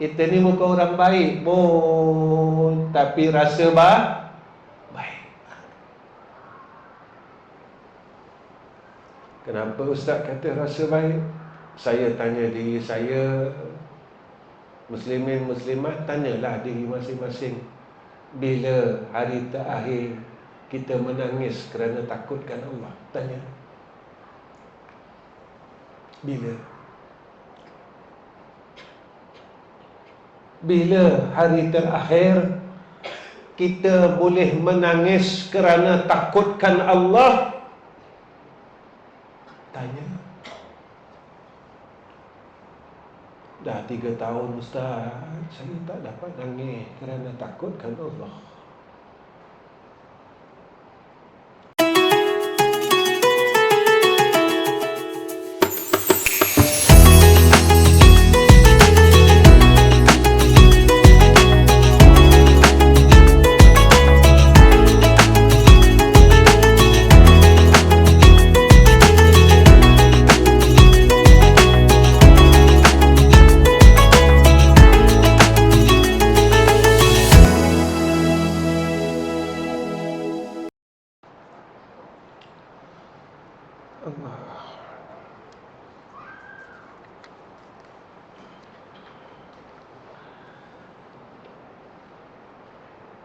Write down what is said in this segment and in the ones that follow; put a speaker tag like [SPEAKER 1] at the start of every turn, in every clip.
[SPEAKER 1] Kita ni bukan orang baik pun, tapi rasa baik. Kenapa Ustaz kata rasa baik? Saya tanya diri saya, muslimin muslimat, tanyalah diri masing-masing. Bila hari terakhir kita menangis kerana takutkan Allah? Tanya. Bila? Bila hari terakhir kita boleh menangis kerana takutkan Allah? Tanya. Dah 3 tahun Ustaz, saya tak dapat nangis kerana takutkan Allah.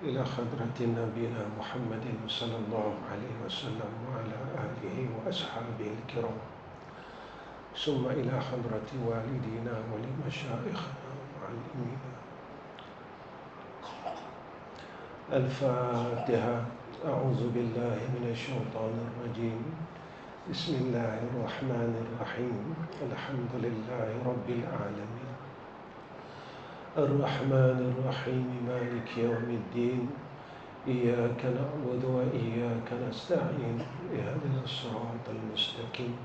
[SPEAKER 1] إلى حضرة نبينا محمد صلى الله عليه وسلم وعلى آله وأصحابه الكرام، ثم إلى حضرة والدينا ولمشايخنا ومعلمينا. الفاتحة. أعوذ بالله من الشيطان الرجيم. بسم الله الرحمن الرحيم. الحمد لله رب العالمين الرحمن الرحيم مالك يوم الدين إياك نعبد وإياك نستعين اهدنا الصراط المستقيم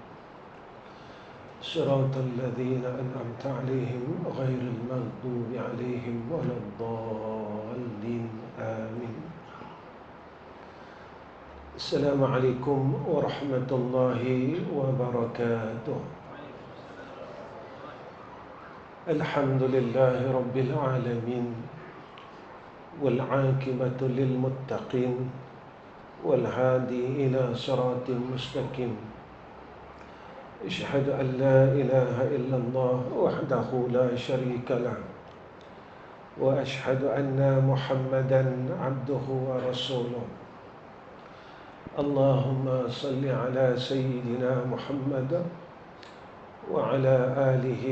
[SPEAKER 1] صراط الذين أنعمت عليهم غير المغضوب عليهم ولا الضالين آمين. السلام عليكم ورحمة الله وبركاته. الحمد لله رب العالمين والعاقبة للمتقين والهادي إلى صراط مستقيم. أشهد أن لا إله إلا الله وحده لا شريك له وأشهد أن محمدا عبده ورسوله. اللهم صل على سيدنا محمد وعلى آله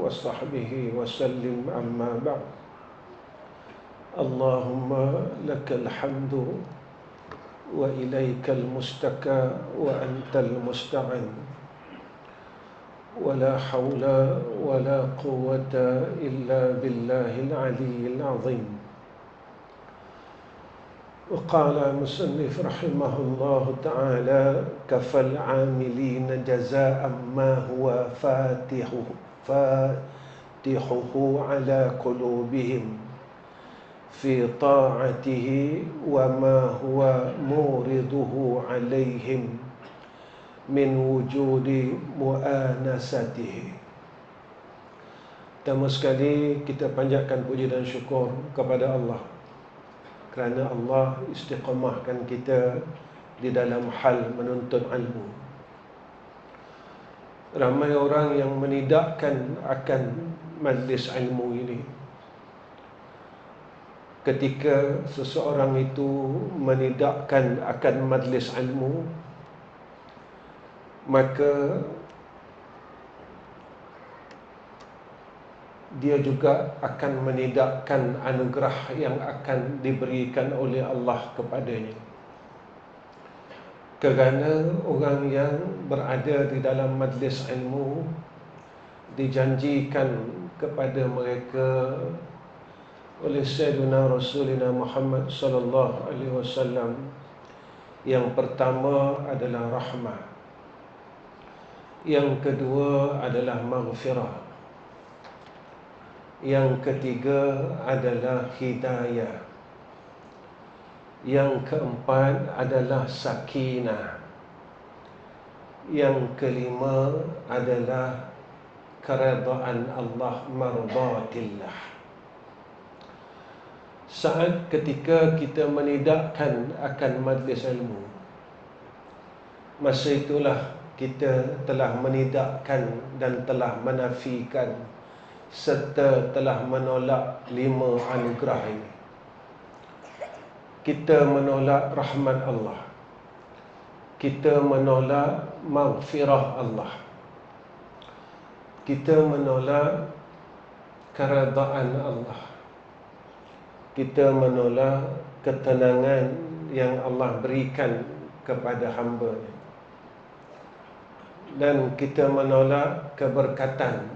[SPEAKER 1] وصحبه وسلم. أما بعد. اللهم لك الحمد وإليك المستكى وأنت المستعان ولا حول ولا قوة إلا بالله العلي العظيم. وقال المصنف رحمه الله تعالى: كفى العاملين جزاء ما هو فاتحه على قلوبهم في طاعته وما هو مورده عليهم من وجود مؤانسته. Pertama sekali kita panjatkan puji dan syukur kepada Allah kerana Allah istiqamahkan kita di dalam hal menuntut ilmu. Ramai orang yang menidakkan akan majlis ilmu ini. Ketika seseorang itu menidakkan akan majlis ilmu, maka dia juga akan menidakkan anugerah yang akan diberikan oleh Allah kepadanya. Kerana orang yang berada di dalam majlis ilmu dijanjikan kepada mereka oleh Sayyidina Rasulina Muhammad sallallahu alaihi wasallam, yang pertama adalah rahmah, yang kedua adalah maghfirah, yang ketiga adalah hidayah, yang keempat adalah sakinah, yang kelima adalah keredaan Allah, mardatillah. Saat ketika kita menidakkan akan majlis ilmu, masa itulah kita telah menidakkan dan telah menafikan serta telah menolak 5 anugerah ini. Kita menolak rahmat Allah, kita menolak maghfirah Allah, kita menolak keredaan Allah, kita menolak ketenangan yang Allah berikan kepada hamba-Nya, dan kita menolak keberkatan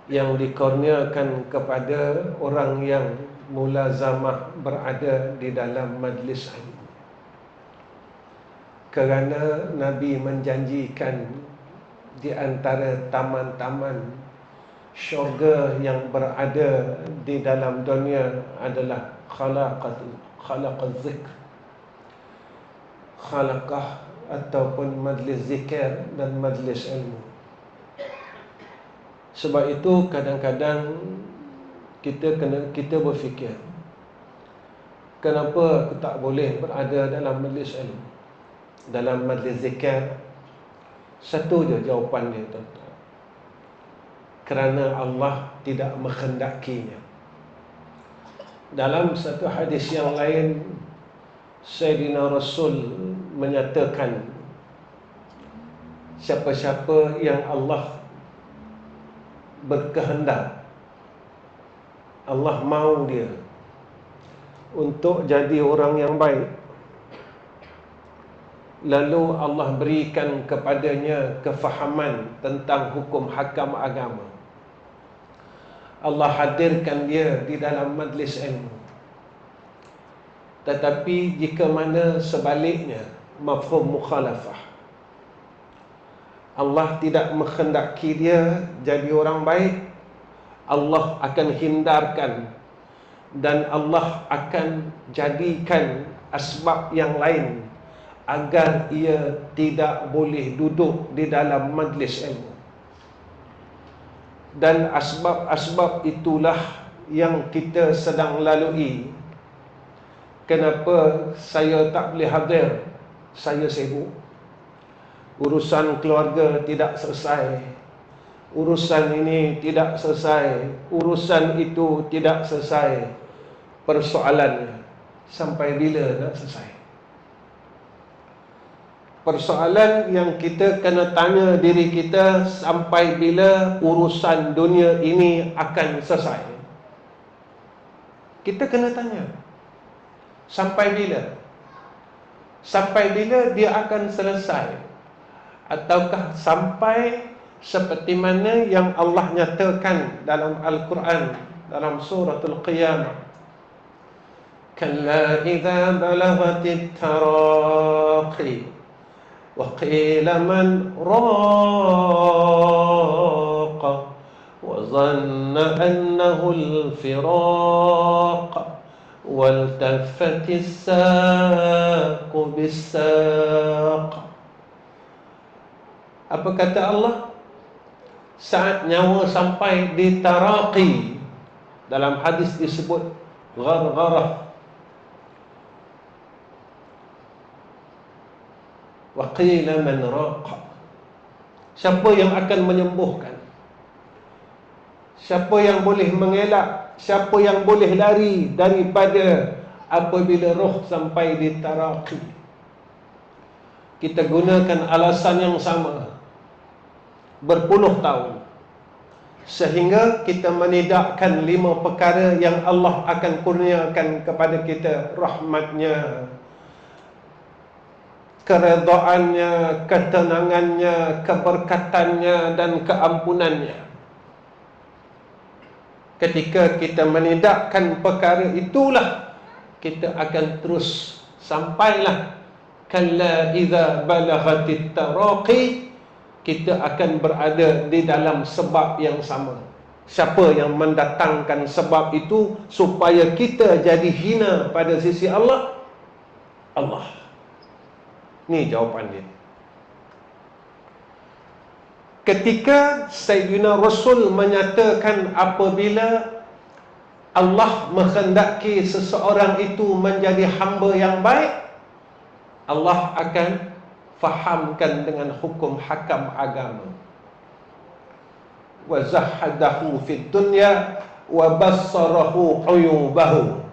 [SPEAKER 1] yang dikurniakan kepada orang yang mulazamah berada di dalam majlis ilmu. Kerana Nabi menjanjikan di antara taman-taman syurga yang berada di dalam dunia adalah khalaqaz zikr, khalaqah ataupun majlis zikir dan majlis ilmu. Sebab itu kadang-kadang kita berfikir, kenapa aku tak boleh berada dalam majlis ilmu, dalam majlis zikir? Satu je jawapan dia, tuan-tuan. Kerana Allah tidak menghendakinya. Dalam satu hadis yang lain, Sayyidina Rasul menyatakan, siapa-siapa yang Allah berkehendak, Allah mahu dia untuk jadi orang yang baik, lalu Allah berikan kepadanya kefahaman tentang hukum hakam agama, Allah hadirkan dia di dalam majlis ilmu. Tetapi jika mana sebaliknya, mafhum mukhalafah, Allah tidak menghendaki dia jadi orang baik, Allah akan hindarkan dan Allah akan jadikan asbab yang lain agar ia tidak boleh duduk di dalam majlis ilmu. Dan asbab-asbab itulah yang kita sedang lalui. Kenapa saya tak boleh hadir? Saya sibuk, urusan keluarga tidak selesai, urusan ini tidak selesai, urusan itu tidak selesai. Persoalannya, sampai bila nak selesai? Persoalan yang kita kena tanya diri kita, sampai bila urusan dunia ini akan selesai? Kita kena tanya, sampai bila? Sampai bila dia akan selesai? Ataukah sampai seperti mana yang Allah nyatakan dalam Al-Quran, dalam suratul Qiyamah, kalla idza balaghatit taraqi wa qila man raqa wa zanna annahu al-firaq waltaffatis saqu bis-saq. Apa kata Allah? Saat nyawa sampai di taraqi, dalam hadis disebut ghargharah, wa qila man raqa. Siapa yang akan menyembuhkan? Siapa yang boleh mengelak? Siapa yang boleh lari daripada apabila roh sampai di taraqi? Kita gunakan alasan yang sama berpuluh tahun, sehingga kita menidakkan 5 perkara yang Allah akan kurniakan kepada kita, rahmatnya, keredaannya, ketenangannya, keberkatannya, dan keampunannya. Ketika kita menidakkan perkara itulah, kita akan terus sampailah kalla idza balaghatit taraqi, kita akan berada di dalam sebab yang sama. Siapa yang mendatangkan sebab itu supaya kita jadi hina pada sisi Allah? Allah. Ni jawapan dia. Ketika Sayyidina Rasul menyatakan apabila Allah menghendaki seseorang itu menjadi hamba yang baik, Allah akan fahamkan dengan hukum hakam agama. Wa zahadahu fid dunya wa bassarahu uyubahu.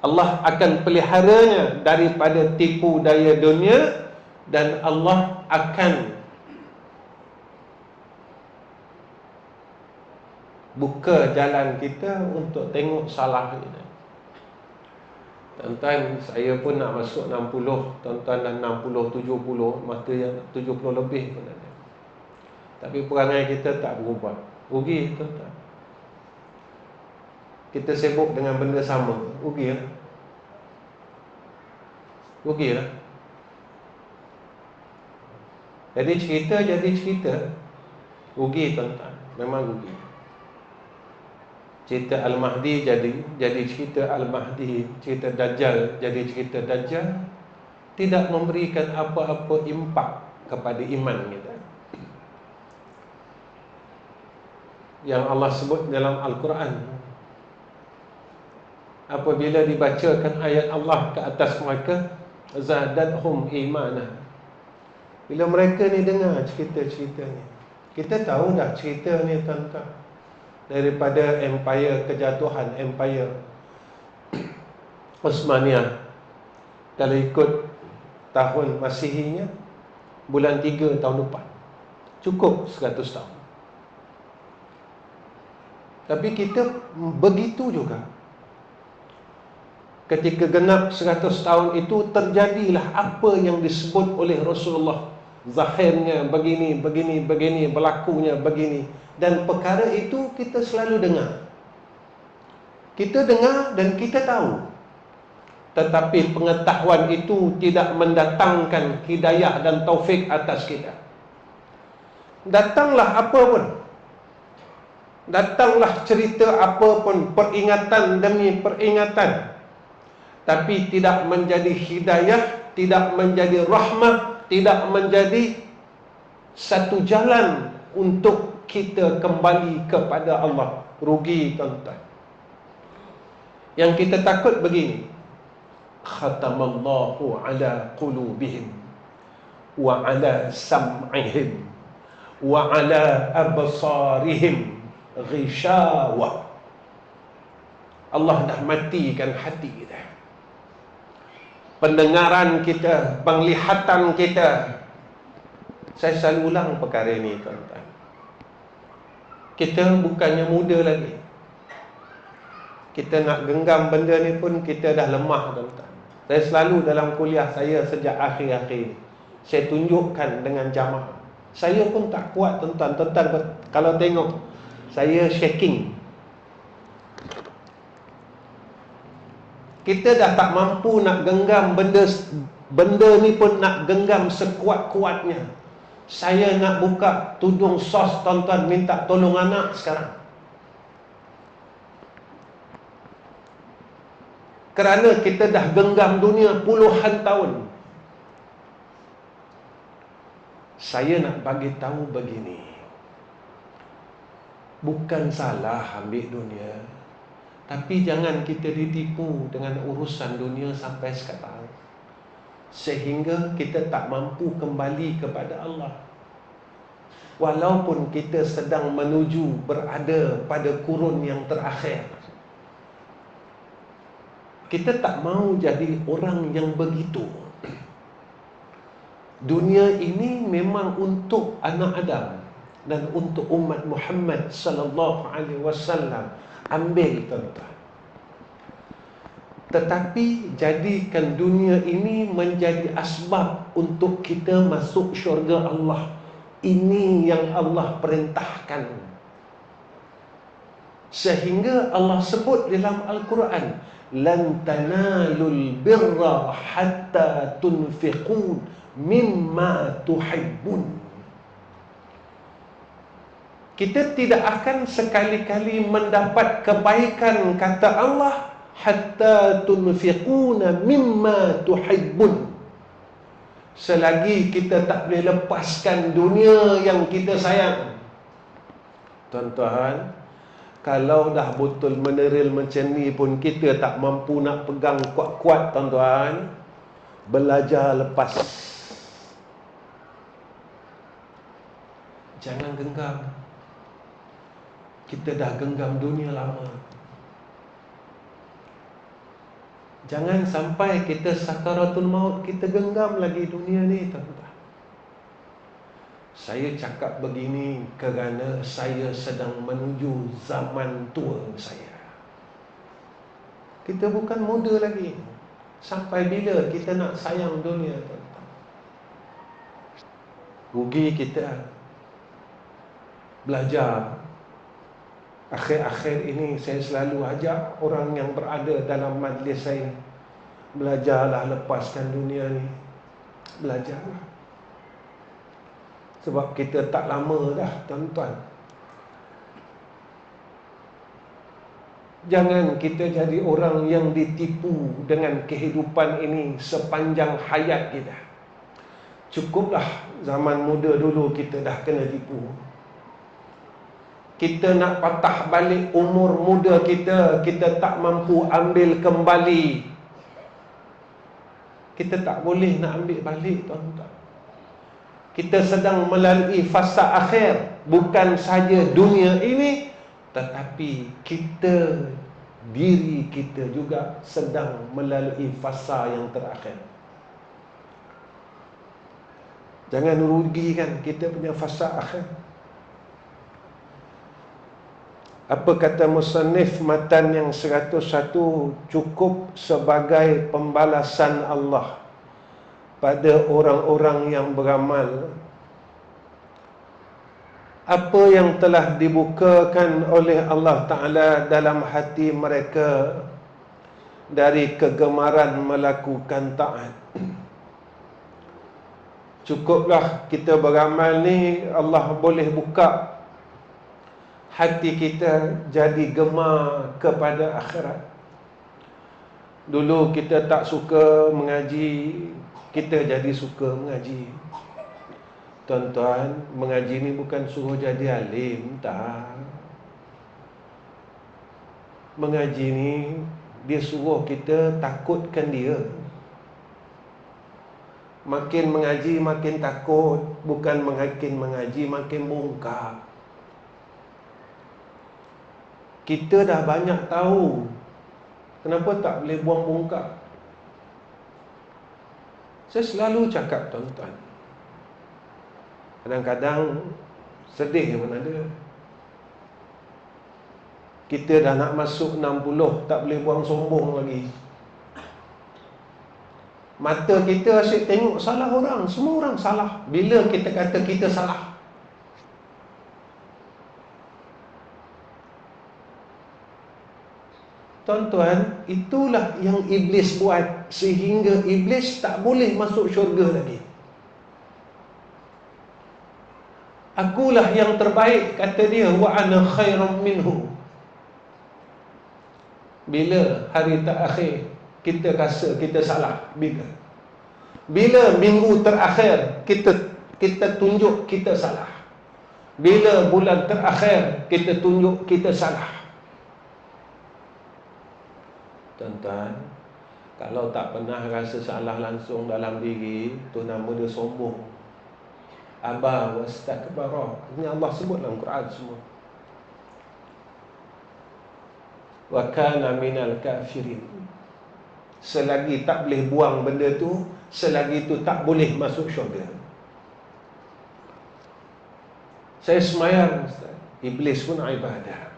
[SPEAKER 1] Allah akan peliharanya daripada tipu daya dunia, dan Allah akan buka jalan kita untuk tengok salah kita. Tuan-tuan, saya pun nak masuk 60, tuan-tuan dah 60, 70, masa yang 70 lebih pun ada. Tapi perangai kita tak berubah. Rugi, tuan-tuan. Kita sibuk dengan benda sama, rugi lah. Rugi lah. Jadi cerita, rugi tuan-tuan, memang rugi. Cerita Al-Mahdi jadi cerita Al-Mahdi, cerita Dajjal jadi cerita Dajjal, tidak memberikan apa-apa impak kepada iman kita. Yang Allah sebut dalam Al-Quran, apabila dibacakan ayat Allah ke atas mereka, zadadhum imanah. Bila mereka ni dengar cerita-cerita ni, kita tahu dah cerita ni tuan-tuan, daripada empire, kejatuhan empire Osmaniyah. Kalau ikut tahun Masihinya, bulan 3 tahun depan, cukup 100 tahun. Tapi kita begitu juga, ketika genap 100 tahun itu, terjadilah apa yang disebut oleh Rasulullah. Zahirnya begini, berlakunya begini. Dan perkara itu kita selalu dengar. Kita dengar dan kita tahu. Tetapi pengetahuan itu tidak mendatangkan hidayah dan taufik atas kita. Datanglah apa pun, datanglah cerita apa pun, peringatan demi peringatan, tapi tidak menjadi hidayah, tidak menjadi rahmah, tidak menjadi satu jalan untuk kita kembali kepada Allah. Rugi tuan-tuan. Yang kita takut begini, khatamallahu ala qulubihim wa ala sam'ihim wa ala absarihim ghishawa. Allah dah matikan hati kita, pendengaran kita, penglihatan kita. Saya selalu ulang perkara ini tuan-tuan. Kita bukannya muda lagi. Kita nak genggam benda ni pun kita dah lemah tuan-tuan. Saya selalu dalam kuliah saya sejak akhir-akhir, saya tunjukkan dengan jamaah. Saya pun tak kuat tuan-tuan. Tuan-tuan kalau tengok saya shaking. Kita dah tak mampu nak genggam benda ni pun nak genggam sekuat-kuatnya. Saya nak buka tudung sos tuan-tuan, minta tolong anak sekarang. Kerana kita dah genggam dunia puluhan tahun. Saya nak bagi tahu begini, bukan salah ambil dunia, tapi jangan kita ditipu dengan urusan dunia sampai sekarang, sehingga kita tak mampu kembali kepada Allah. Walaupun kita sedang menuju berada pada kurun yang terakhir, kita tak mau jadi orang yang begitu. Dunia ini memang untuk anak Adam dan untuk umat Muhammad sallallahu alaihi wasallam. Ambil tuan-tuan. Tetapi jadikan dunia ini menjadi asbab untuk kita masuk syurga Allah. Ini yang Allah perintahkan. Sehingga Allah sebut dalam Al-Quran, lan tanalul birra hatta tunfiqun mimma tuhibbun. Kita tidak akan sekali-kali mendapat kebaikan, kata Allah, hatta tunfiquna mimma tuhibbun, selagi kita tak boleh lepaskan dunia yang kita sayang. Tuan-tuan, Kalau dah botol mineral macam ni pun kita tak mampu nak pegang kuat-kuat, tuan-tuan. Belajar lepas. Jangan genggam. Kita dah genggam dunia lama. Jangan sampai kita sakaratul maut, kita genggam lagi dunia ni, tuan-tuan. Saya cakap begini kerana saya sedang menuju zaman tua saya. Kita bukan muda lagi. Sampai bila kita nak sayang dunia, tuan-tuan? Rugi kita. Belajar. Akhir-akhir ini saya selalu ajak orang yang berada dalam majlis saya, belajarlah lepaskan dunia ni. Belajarlah. Sebab kita tak lama dah, tuan-tuan. Jangan kita jadi orang yang ditipu dengan kehidupan ini sepanjang hayat kita. Cukuplah zaman muda dulu kita dah kena tipu. Kita nak patah balik umur muda kita, kita tak mampu ambil kembali. Kita tak boleh nak ambil balik, tuan-tuan. Kita sedang melalui fasa akhir. Bukan saja dunia ini, tetapi kita, diri kita juga sedang melalui fasa yang terakhir. Jangan rugikan kita punya fasa akhir. Apa kata musannif matan yang 101, cukup sebagai pembalasan Allah pada orang-orang yang beramal apa yang telah dibukakan oleh Allah Ta'ala dalam hati mereka dari kegemaran melakukan taat. Cukuplah kita beramal ni, Allah boleh buka hati kita jadi gemar kepada akhirat. Dulu kita tak suka mengaji, kita jadi suka mengaji. Tuan-tuan, mengaji ni bukan suruh jadi alim, tak. Mengaji ni dia suruh kita takutkan dia. Makin mengaji makin takut, bukan makin mengaji makin bongkar. Kita dah banyak tahu, kenapa tak boleh buang bongkar? Saya selalu cakap, tuan-tuan, kadang-kadang sedih pun ada. Kita dah nak masuk 60, tak boleh buang sombong lagi. Mata kita asyik tengok salah orang. Semua orang salah. Bila kita kata kita salah? Tuan-tuan, itulah yang iblis buat, sehingga iblis tak boleh masuk syurga lagi. Akulah yang terbaik, kata dia, wa ana khairum minhu. Bila hari terakhir kita rasa kita salah? Bila minggu terakhir kita tunjuk kita salah? Bila bulan terakhir kita tunjuk kita salah? Tuan-tuan, kalau tak pernah rasa salah langsung dalam diri, tu nama dia sombong. Aba wastakbara. Ini Allah sebut dalam Quran semua. Wa kana minal kafirin. Selagi tak boleh buang benda tu, selagi tu tak boleh masuk syurga. Saya semayang, Ustaz. Iblis pun ibadah.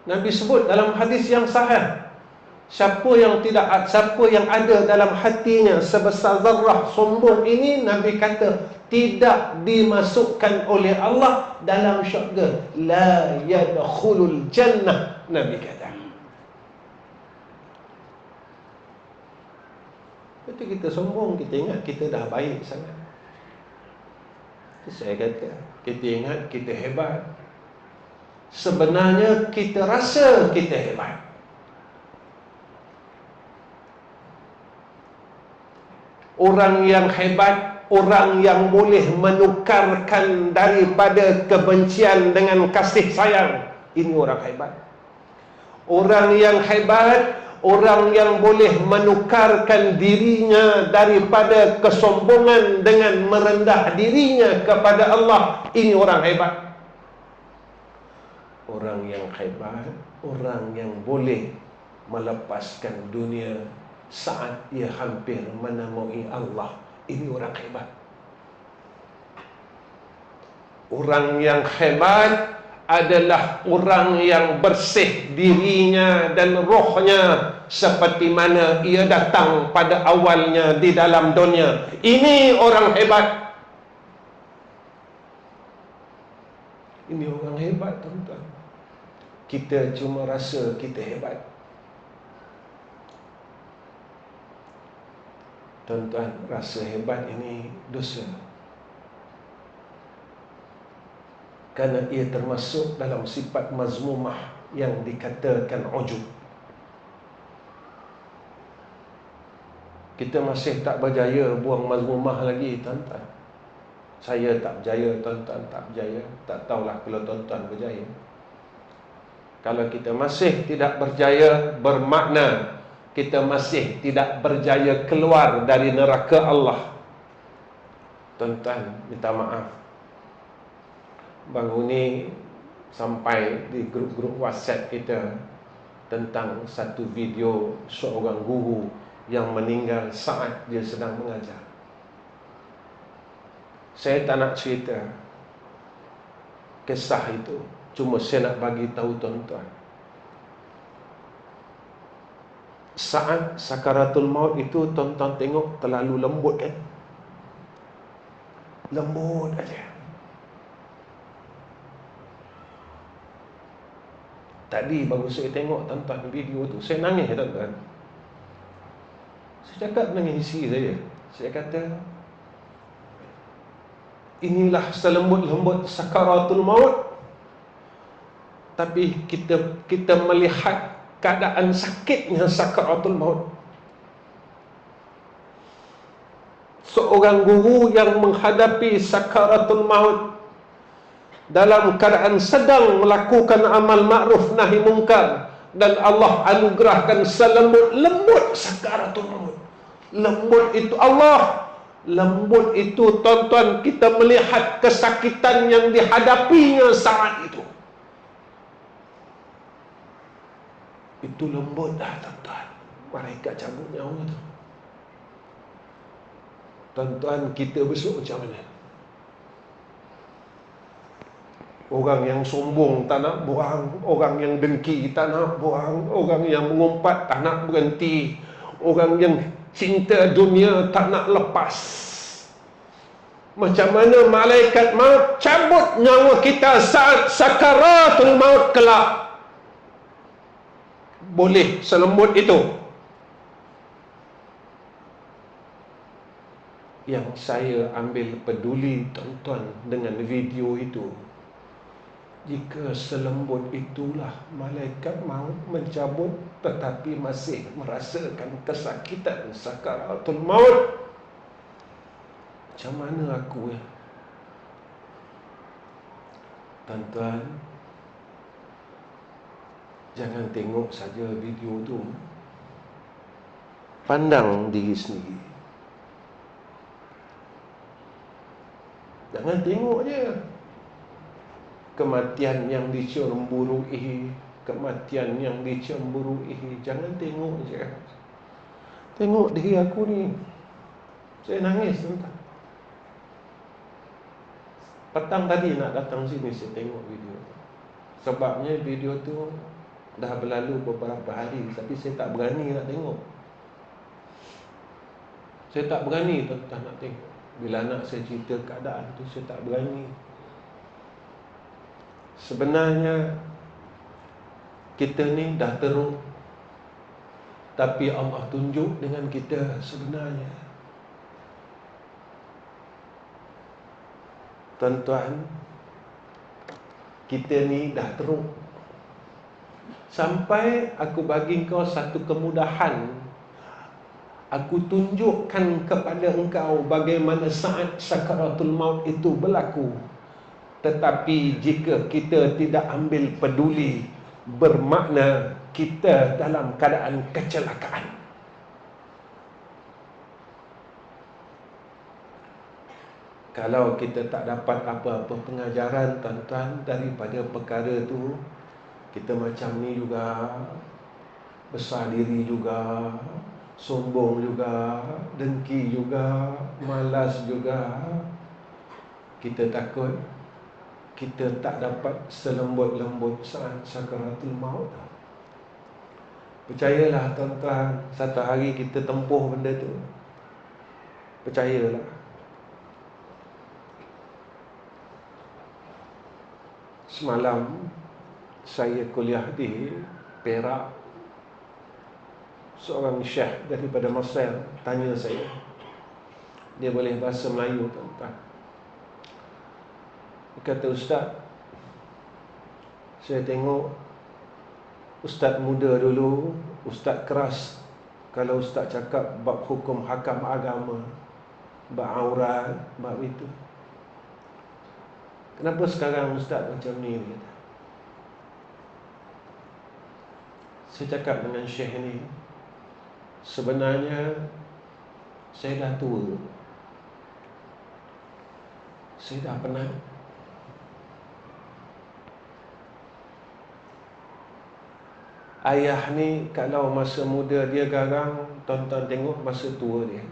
[SPEAKER 1] Nabi sebut dalam hadis yang sahih, siapa yang ada dalam hatinya sebesar zarrah sombong ini, Nabi kata tidak dimasukkan oleh Allah dalam syurga. La yadkhulul jannah, Nabi kata. Betul, kita sombong, kita ingat kita dah baik sangat. Saya kata, kita ingat kita hebat. Sebenarnya kita rasa kita hebat. Orang yang hebat orang yang boleh menukarkan daripada kebencian dengan kasih sayang. Ini orang hebat. Orang yang hebat, orang yang boleh menukarkan dirinya daripada kesombongan dengan merendah dirinya kepada Allah. Ini orang hebat. Orang yang hebat, orang yang boleh melepaskan dunia saat ia hampir menemui Allah. Ini orang hebat. Orang yang hebat adalah orang yang bersih dirinya dan rohnya seperti mana ia datang pada awalnya di dalam dunia. Ini orang hebat. Ini orang hebat, tuan-tuan. Kita cuma rasa kita hebat. Tuan-tuan, rasa hebat ini dosa. Kerana ia termasuk dalam sifat mazmumah yang dikatakan ujub. Kita masih tak berjaya buang mazmumah lagi, tuan-tuan. Saya tak berjaya, tuan-tuan tak berjaya. Tak tahulah kalau tuan-tuan berjaya. Kalau kita masih tidak berjaya, bermakna kita masih tidak berjaya keluar dari neraka Allah. Tuan-tuan, minta maaf. Baru ni sampai di grup-grup WhatsApp kita tentang satu video seorang guru yang meninggal saat dia sedang mengajar. Saya tak nak cerita kisah itu, cuma saya nak bagi tahu tuan-tuan, saat sakaratul maut itu tuan-tuan tengok terlalu lembut kan? Lembut aja. Tadi baru saya tengok tuan-tuan video tu, saya nangis tuan-tuan. Saya cakap dengan isteri saya, saya kata, inilah selembut-lembut sakaratul maut. Tapi kita melihat keadaan sakitnya sakaratul maut. Seorang guru yang menghadapi sakaratul maut dalam keadaan sedang melakukan amal ma'ruf nahi mungkar, dan Allah anugerahkan selembut-lembut sakaratul maut. Lembut itu Allah. Lembut itu tuan-tuan, kita melihat kesakitan yang dihadapinya saat itu. Itu lembut dah tuan-tuan. Mereka cabut nyawa tu. Tuan-tuan, kita besok macam mana? Orang yang sombong tak nak buang, orang yang dengki tak nak buang, orang yang mengumpat tak nak berhenti, orang yang cinta dunia tak nak lepas. Macam mana malaikat maut cabut nyawa kita saat sakaratul maut kelak? Boleh selembut itu? Yang saya ambil peduli tuan-tuan dengan video itu, jika selembut itulah malaikat maut mencabut tetapi masih merasakan kesakitan sakaratul maut, macam mana aku ya? Tuan-tuan, jangan tengok saja video tu, pandang diri sendiri. Jangan tengok je kematian yang dicemburui, kematian yang dicemburui. Jangan tengok je. Tengok diri aku ni. Saya nangis tuan-tuan. Petang tadi nak datang sini, saya tengok video tu. Sebabnya video tu dah berlalu beberapa hari, tapi saya tak berani nak tengok. Saya tak berani tuan-tuan nak tengok. Bila anak saya cerita keadaan tu, saya tak berani. Sebenarnya kita ni dah teruk, tapi Allah tunjuk dengan kita sebenarnya. Tuan-tuan, kita ni dah teruk. Sampai aku bagi kau satu kemudahan. Aku tunjukkan kepada engkau bagaimana saat sakaratul maut itu berlaku. Tetapi jika kita tidak ambil peduli, bermakna kita dalam keadaan kecelakaan. Kalau kita tak dapat apa-apa pengajaran tuan-tuan daripada perkara tu, kita macam ni juga, besar diri juga, sombong juga, dengki juga, malas juga. Kita takut kita tak dapat selembut-lembut saat sakaratul maut. Percayalah tuan-tuan, satu hari kita tempuh benda tu. Percayalah. Semalam saya kuliah di Perak. Seorang syekh daripada Mesir tanya saya. Dia boleh bahasa Melayu tuan-tuan. Dia kata, Ustaz, saya tengok Ustaz muda dulu, Ustaz keras. Kalau Ustaz cakap bab hukum hakam agama, bab aurat, bab itu. Kenapa sekarang Ustaz macam ni? Dia kata. Saya cakap dengan syekh ni, sebenarnya saya dah tua. Saya dah penat. Ayah ni kalau masa muda dia garang, tuan-tuan tengok masa tua dia,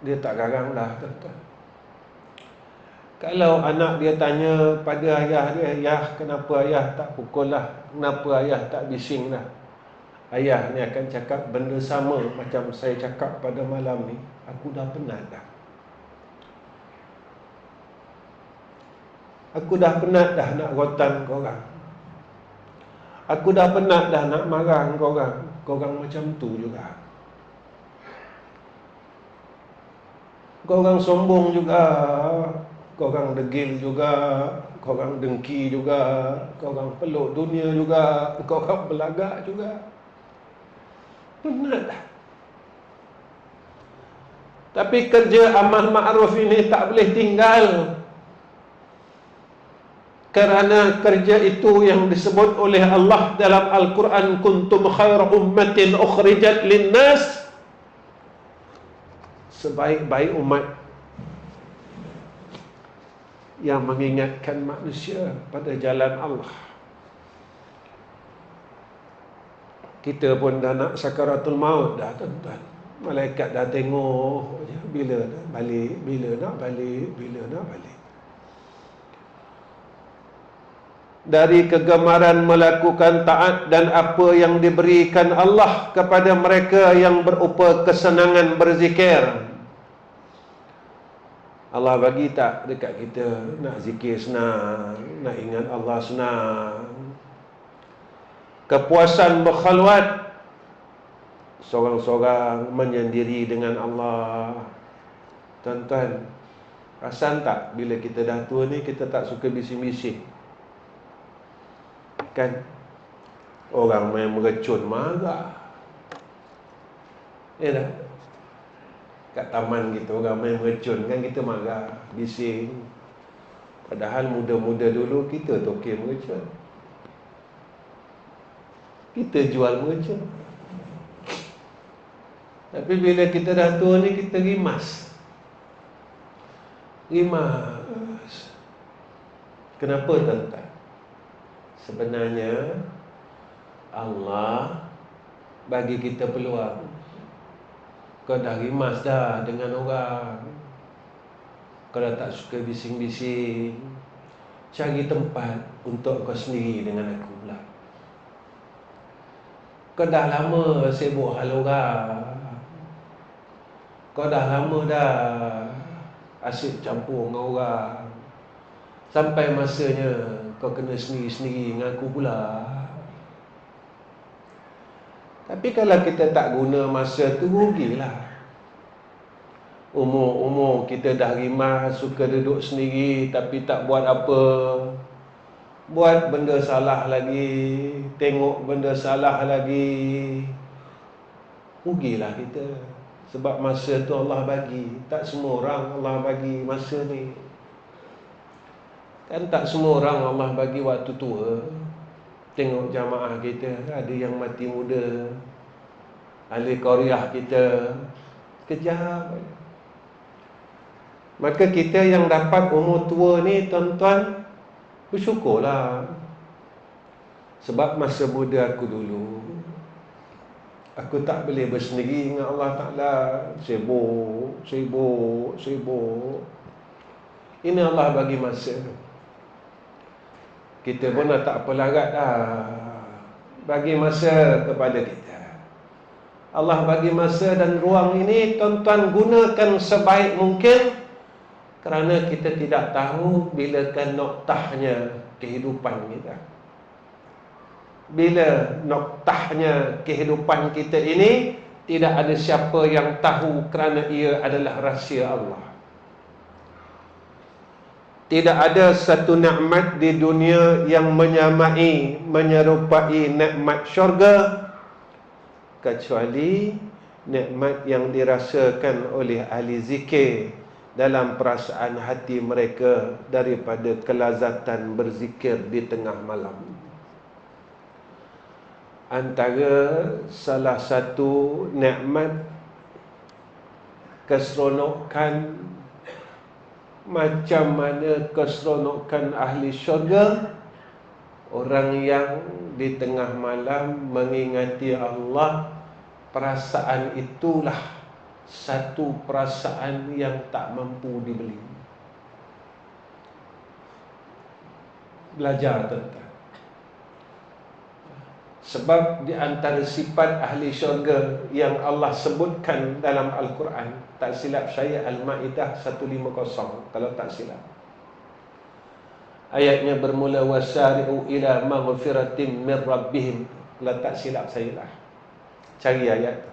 [SPEAKER 1] dia tak garang dah tuan-tuan. Kalau anak dia tanya pada ayah dia, ayah kenapa ayah tak pukul lah, kenapa ayah tak bising lah, ayah ni akan cakap benda sama macam saya cakap pada malam ni. Aku dah penat dah. Aku dah penat dah nak rotan korang. Aku dah penat dah nak marah korang. Korang macam tu juga. Korang sombong juga, korang degil juga, korang dengki juga, korang peluk dunia juga, korang belagak juga. Penat dah. Tapi kerja amal ma'ruf ini tak boleh tinggal. Kerana kerja itu yang disebut oleh Allah dalam Al-Quran, kuntum khaira ummatin ukhrijat linnas, sebaik-baik umat yang mengingatkan manusia pada jalan Allah. Kita pun dah nak sakaratul maut dah tuan-tuan. Malaikat dah tengok je, bila nak balik, bila nak balik, bila nak balik. Dari kegemaran melakukan taat dan apa yang diberikan Allah kepada mereka yang berupa kesenangan berzikir. Allah bagi tak dekat kita nak zikir senang, nak ingat Allah senang. Kepuasan berkhalwat, seorang-seorang menyendiri dengan Allah. Tuan-tuan, perasan tak bila kita dah tua ni, kita tak suka bising-bising? Kan? Orang main merecun marah. Ya tak? Kat taman kita orang main merecun kan, kita marah, bising. Padahal muda-muda dulu kita tokeh merecun, kita jual merecun. Tapi bila kita dah tua ni, kita rimas. Rimas. Kenapa tuan-tuan? Sebenarnya Allah bagi kita peluang. Kau dah rimas dah dengan orang, kau dah tak suka bising-bising, cari tempat untuk kau sendiri dengan aku pula. Kau dah lama sibuk hal orang, kau dah lama dah asyik campur dengan orang, sampai masanya kau kena sendiri-sendiri dengan aku pula. Tapi kalau kita tak guna masa tu, rugilah. Umur kita dah rimas, suka duduk sendiri tapi tak buat apa. buat benda salah lagi, tengok benda salah lagi, rugilah kita. Sebab masa tu Allah bagi. Tak semua orang Allah bagi masa ni. Kan tak semua orang Allah bagi waktu tua. Tengok jamaah kita, ada yang mati muda. Ahli qaryah kita kejap. Maka kita yang dapat umur tua ni, tuan-tuan, bersyukurlah. Sebab masa muda aku dulu, aku tak boleh bersendiri dengan Allah Ta'ala. Sibuk. Ini Allah bagi masa. Kita pun dah tak apa larat dah. Bagi masa kepada kita. Allah bagi masa dan ruang ini, tuan-tuan, gunakan sebaik mungkin. Kerana kita tidak tahu bilakah noktahnya kehidupan kita. Bila noktahnya kehidupan kita ini, tidak ada siapa yang tahu, kerana ia adalah rahsia Allah. Tidak ada satu nikmat di dunia yang menyerupai nikmat syurga, kecuali nikmat yang dirasakan oleh ahli zikir dalam perasaan hati mereka daripada kelazatan berzikir di tengah malam. Antara salah satu nikmat keseronokan, macam mana keseronokan ahli syurga, orang yang di tengah malam mengingati Allah. Perasaan itulah satu perasaan yang tak mampu dibeli. Belajar, tuan-tuan. Sebab di antara sifat ahli syurga yang Allah sebutkan dalam Al-Quran, tak silap saya Al-Ma'idah 150, kalau tak silap. Ayatnya bermula wasari'u ila maghfiratin min rabbihim. Kalau tak silap saya lah, cari ayat tu.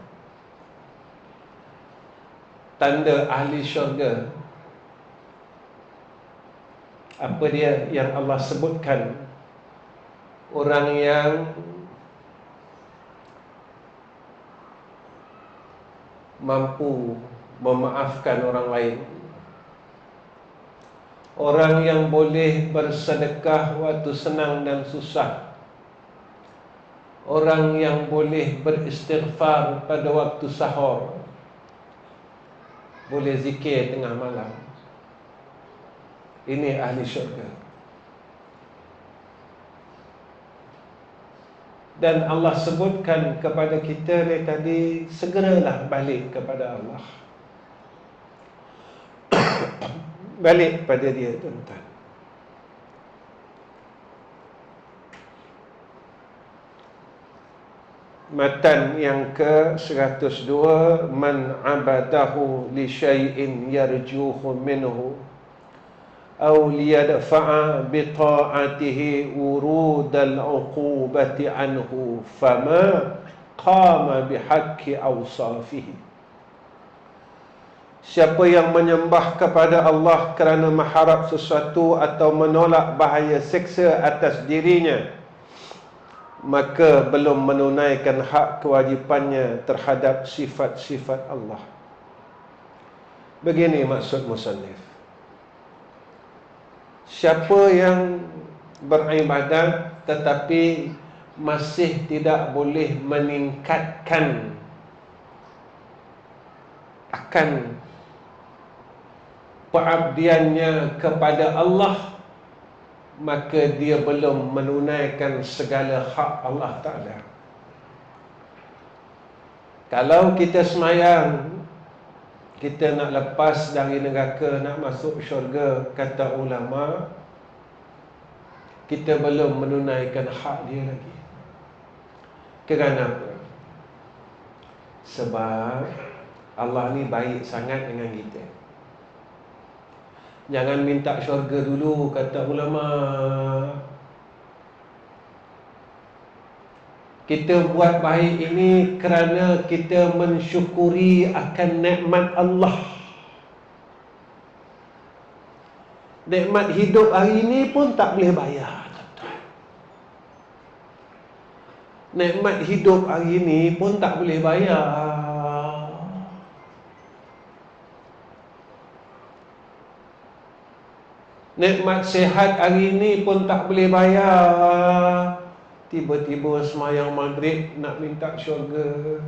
[SPEAKER 1] Tanda ahli syurga, apa dia yang Allah sebutkan? Orang yang mampu memaafkan orang lain, orang yang boleh bersedekah waktu senang dan susah, orang yang boleh beristighfar pada waktu sahur, boleh zikir tengah malam. Ini ahli syurga. Dan Allah sebutkan kepada kita ni tadi, segeralah balik kepada Allah. Balik kepada dia, tuan-tuan. Matan yang ke-102, man abadahu li syai'in yarjuhu minhu aw liyadfa'a bi ta'atihi urudal 'uqubati anhu fama qama bihaqqi awsafihi. Siapa yang menyembah kepada Allah kerana mengharap sesuatu atau menolak bahaya seksa atas dirinya, maka belum menunaikan hak kewajipannya terhadap sifat-sifat Allah. Begini maksud musannif. Siapa yang beribadat tetapi masih tidak boleh meningkatkan akan pengabdiannya kepada Allah, maka dia belum menunaikan segala hak Allah Ta'ala. Kalau kita semayang, kita nak lepas dari neraka, nak masuk syurga, kata ulama, kita belum menunaikan hak dia lagi. Kerana apa? Sebab Allah ni baik sangat dengan kita. Jangan minta syurga dulu, kata ulama. Kita buat baik ini kerana kita mensyukuri akan nikmat Allah. Nikmat hidup hari ini pun tak boleh bayar, tuan-tuan. Nikmat hidup hari ni pun tak boleh bayar. Nikmat sihat hari ni pun tak boleh bayar. Tiba-tiba semayang maghrib nak minta syurga.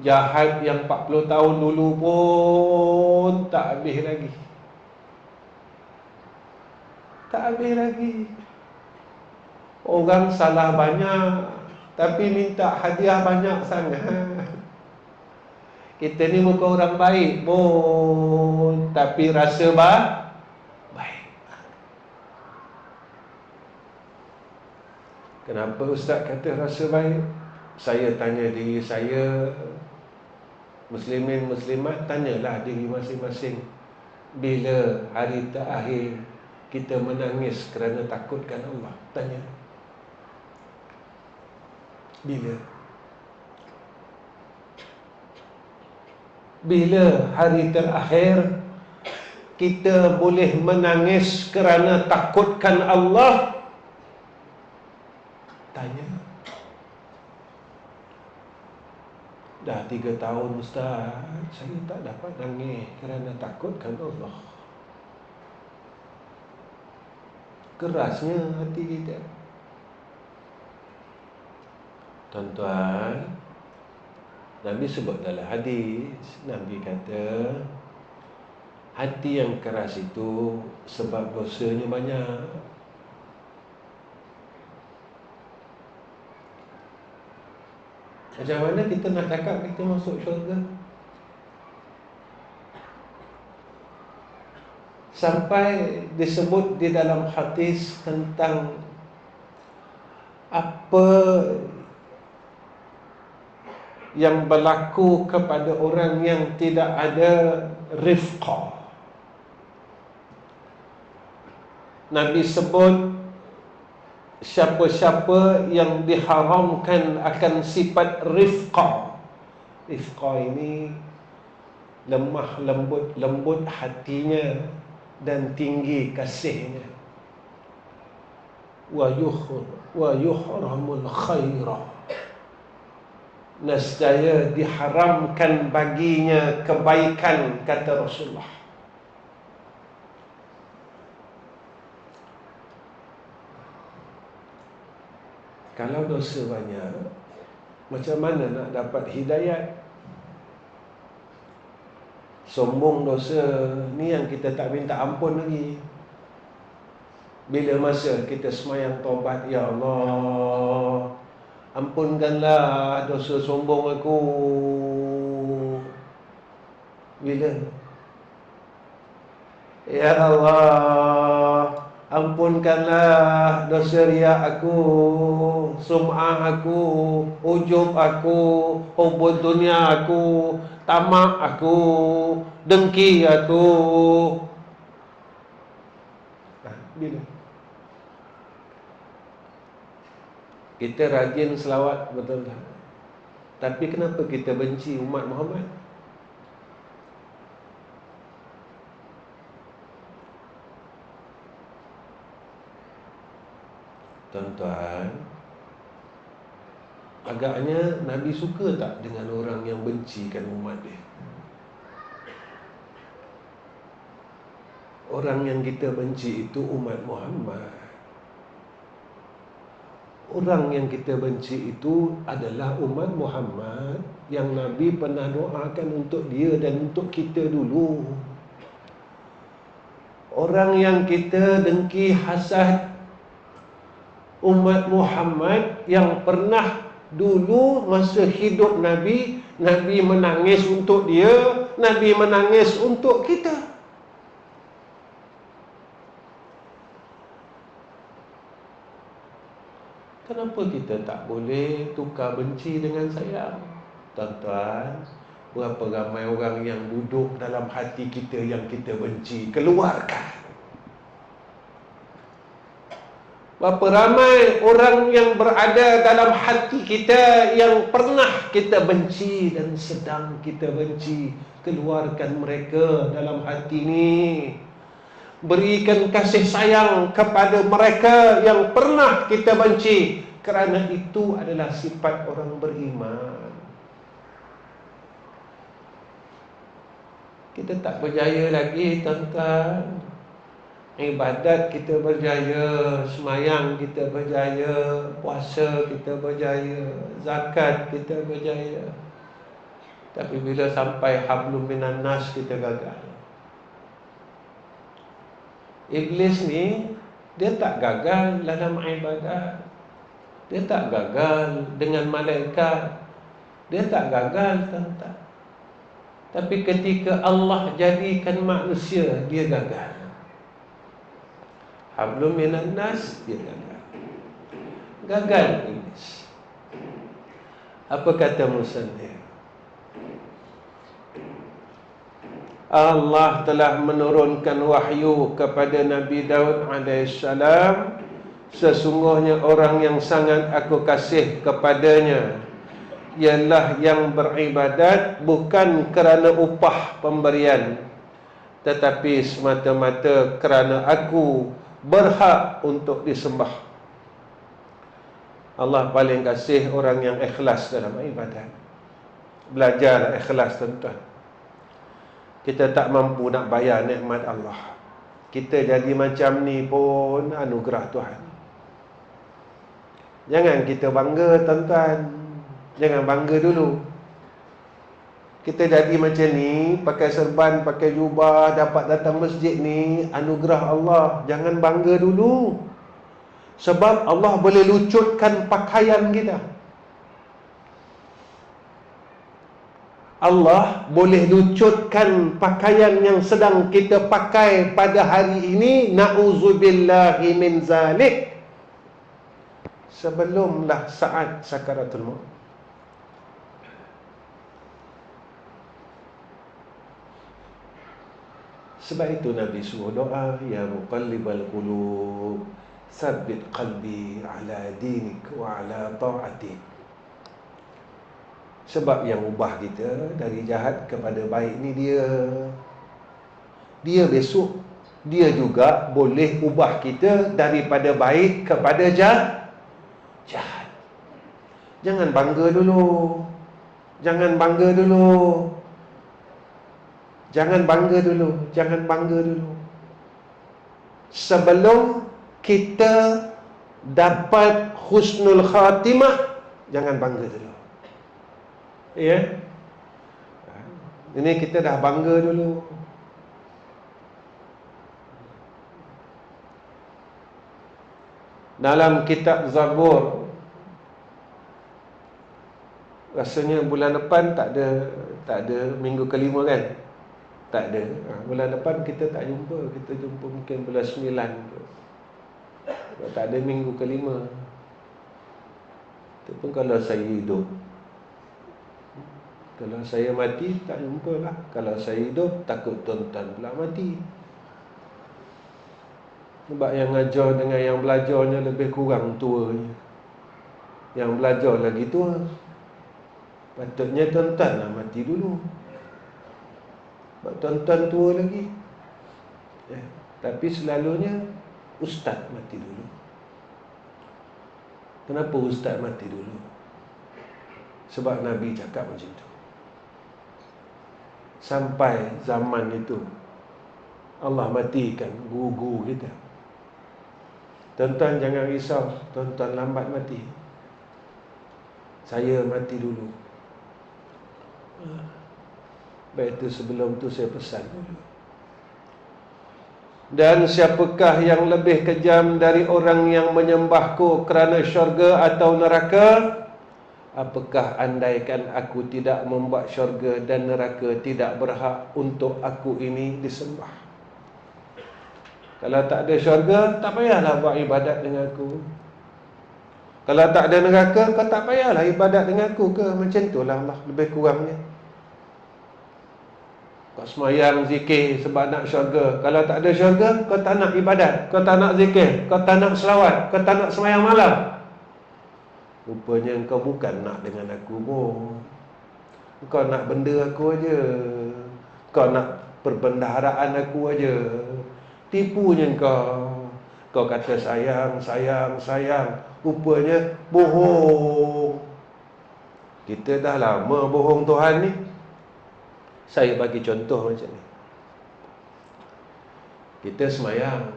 [SPEAKER 1] Jahat yang 40 tahun dulu pun tak habis lagi. Tak habis lagi. Orang salah banyak, tapi minta hadiah banyak sangat. Kita ni bukan orang baik pun, tapi rasa baik. Kenapa Ustaz kata rasa baik? Saya tanya diri saya, Muslimin Muslimat, tanyalah diri masing-masing. Bila hari terakhir kita menangis kerana takutkan Allah? Tanya. Bila hari terakhir kita boleh menangis kerana takutkan Allah? Tanya. Dah 3 tahun Ustaz, saya tak dapat nangis kerana takutkan Allah. Kerasnya hati kita. Tuan-tuan, Nabi sebut dalam hadis, Nabi kata, hati yang keras itu sebab dosanya banyak. Macam mana kita nak cakap kita masuk syurga? Sampai disebut di dalam hadis tentang apa yang berlaku kepada orang yang tidak ada rifqah. Nabi sebut siapa-siapa yang diharamkan akan sifat rifqah. Rifqah ini lemah lembut hatinya dan tinggi kasihnya. Wa yuhramul khaira, nescaya diharamkan baginya kebaikan, kata Rasulullah. Kalau dosa banyak, macam mana nak dapat hidayat? Sombong dosa ni yang kita tak minta ampun lagi. Bila masa kita semayang taubat, ya Allah, ampunkanlah dosa sombong aku. Bila? Ya Allah, ampunkanlah dosa riak aku, sum'ah aku, ujub aku, hubud dunia aku, tamak aku, dengki aku. Bila? Kita rajin selawat, betul tak? Tapi kenapa kita benci umat Muhammad? Tuan-tuan, agaknya Nabi suka tak dengan orang yang bencikan umat dia? Orang yang kita benci itu umat Muhammad. Orang yang kita benci itu adalah umat Muhammad yang Nabi pernah doakan untuk dia dan untuk kita dulu. Orang yang kita dengki hasad, umat Muhammad yang pernah dulu masa hidup Nabi, Nabi menangis untuk dia, Nabi menangis untuk kita. Kenapa kita tak boleh tukar benci dengan sayang? Tuan-tuan, berapa ramai orang yang duduk dalam hati kita yang kita benci, keluarkan. Berapa ramai orang yang berada dalam hati kita yang pernah kita benci dan sedang kita benci, keluarkan mereka dalam hati ini. Berikan kasih sayang kepada mereka yang pernah kita benci. Kerana itu adalah sifat orang beriman. Kita tak berjaya lagi, tuan-tuan. Ibadat kita berjaya, semayang kita berjaya, puasa kita berjaya, zakat kita berjaya. Tapi bila sampai hablum minan nas, kita gagal. Iblis ni, dia tak gagal dalam ibadat. Dia tak gagal dengan malaikat. Dia tak gagal, tuan-tuan. Tapi ketika Allah jadikan manusia, dia gagal. Hablum minan nas, dia gagal. Gagal iblis. Apa kata musannif? Allah telah menurunkan wahyu kepada Nabi Daud alaihissalam. Sesungguhnya orang yang sangat aku kasih kepadanya ialah yang beribadat bukan kerana upah pemberian, tetapi semata-mata kerana aku berhak untuk disembah. Allah paling kasih orang yang ikhlas dalam ibadat. Belajar ikhlas, tuan-tuan. Kita tak mampu nak bayar nikmat Allah. Kita jadi macam ni pun anugerah Tuhan. Jangan kita bangga, tuan-tuan. Jangan bangga dulu. Kita jadi macam ni, pakai serban, pakai jubah, dapat datang masjid ni, anugerah Allah. Jangan bangga dulu. Sebab Allah boleh lucutkan pakaian kita. Allah boleh lucutkan pakaian yang sedang kita pakai pada hari ini. Na'udzubillahi min zalik. Sebelumlah saat sakaratul maut. Sebab itu Nabi suruh doa, ya muqallibal qulub, tsabbit qalbi ala dinik wa ala ta'atik. Sebab yang ubah kita dari jahat kepada baik ni dia besok dia juga boleh ubah kita daripada baik kepada jahat. Jangan bangga dulu. Jangan bangga dulu. Jangan bangga dulu. Jangan bangga dulu. Sebelum kita dapat husnul khatimah, jangan bangga dulu. Ya. Ini kita dah bangga dulu. Dalam kitab Zabur, rasanya bulan depan tak ada minggu kelima kan? Tak ada. Bulan depan kita tak jumpa. Kita jumpa mungkin bulan 9. Tak ada minggu kelima. Itu pun kalau saya hidup. Kalau saya mati, tak jumpa lah. Kalau saya hidup, takut tuan-tuan pula mati. Sebab yang ngajar dengan yang belajarnya lebih kurang tua. Yang belajar lagi tua. Patutnya tuan-tuan lah mati dulu. Sebab tuan-tuan tua lagi. Tapi selalunya ustaz mati dulu. Kenapa ustaz mati dulu? Sebab Nabi cakap macam tu. Sampai zaman itu Allah matikan guru-guru kita. Tuan-tuan jangan risau, tuan-tuan lambat mati. Saya mati dulu. Baik itu sebelum tu saya pesan dulu. Dan siapakah yang lebih kejam dari orang yang menyembahku kerana syurga atau neraka? Apakah andaikan aku tidak membuat syurga dan neraka tidak berhak untuk aku ini disembah? Kalau tak ada syurga, tak payahlah buat ibadat dengan aku. Kalau tak ada neraka, kau tak payahlah ibadat dengan aku ke? Macam itulah Allah lebih kurangnya. Kau semayang zikir sebab nak syurga. Kalau tak ada syurga, kau tak nak ibadat, kau tak nak zikir, kau tak nak selawat, kau tak nak semayang malam. Rupanya engkau bukan nak dengan aku pun. Engkau nak benda aku aja. Kau nak perbendaharaan aku aja. Tipunya engkau. Kau kata sayang, sayang, sayang, rupanya bohong. Kita dah lama bohong Tuhan ni. Saya bagi contoh macam ni. Kita semayang,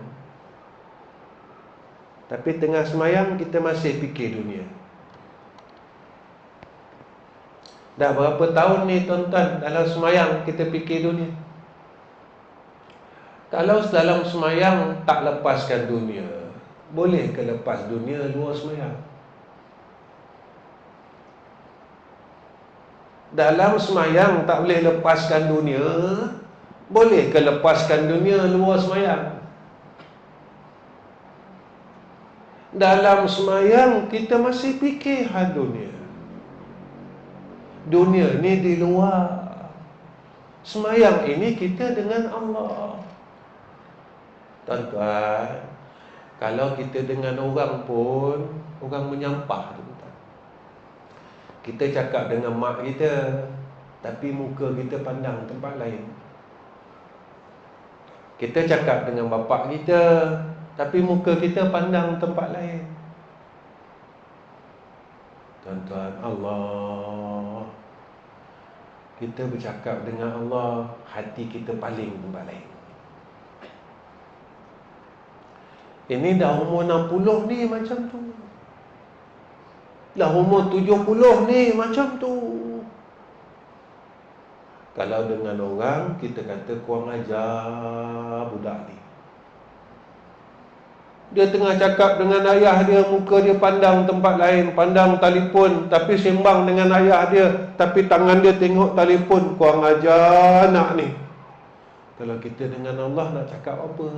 [SPEAKER 1] tapi tengah semayang kita masih fikir dunia. Dah berapa tahun ni tuan-tuan dalam semayang kita fikir dunia? Kalau dalam semayang tak lepaskan dunia, boleh ke lepas dunia luar semayang? Dalam semayang tak boleh lepaskan dunia, boleh ke lepaskan dunia luar semayang? Dalam semayang kita masih fikir hal dunia. Dunia ni di luar. Semayang ini kita dengan Allah. Tuan-tuan, kalau kita dengan orang pun, orang menyampah, tuan-tuan. Kita cakap dengan mak kita, tapi muka kita pandang tempat lain. Kita cakap dengan bapa kita, tapi muka kita pandang tempat lain. Tuan-tuan, Allah, kita bercakap dengan Allah, hati kita paling tempat lain. Ini dah umur 60 ni macam tu. Dah umur 70 ni macam tu. Kalau dengan orang, kita kata kurang ajar budak ni. Dia tengah cakap dengan ayah dia, muka dia pandang tempat lain, pandang telefon, tapi sembang dengan ayah dia, tapi tangan dia tengok telefon. Kurang ajar anak ni. Kalau kita dengan Allah nak cakap apa?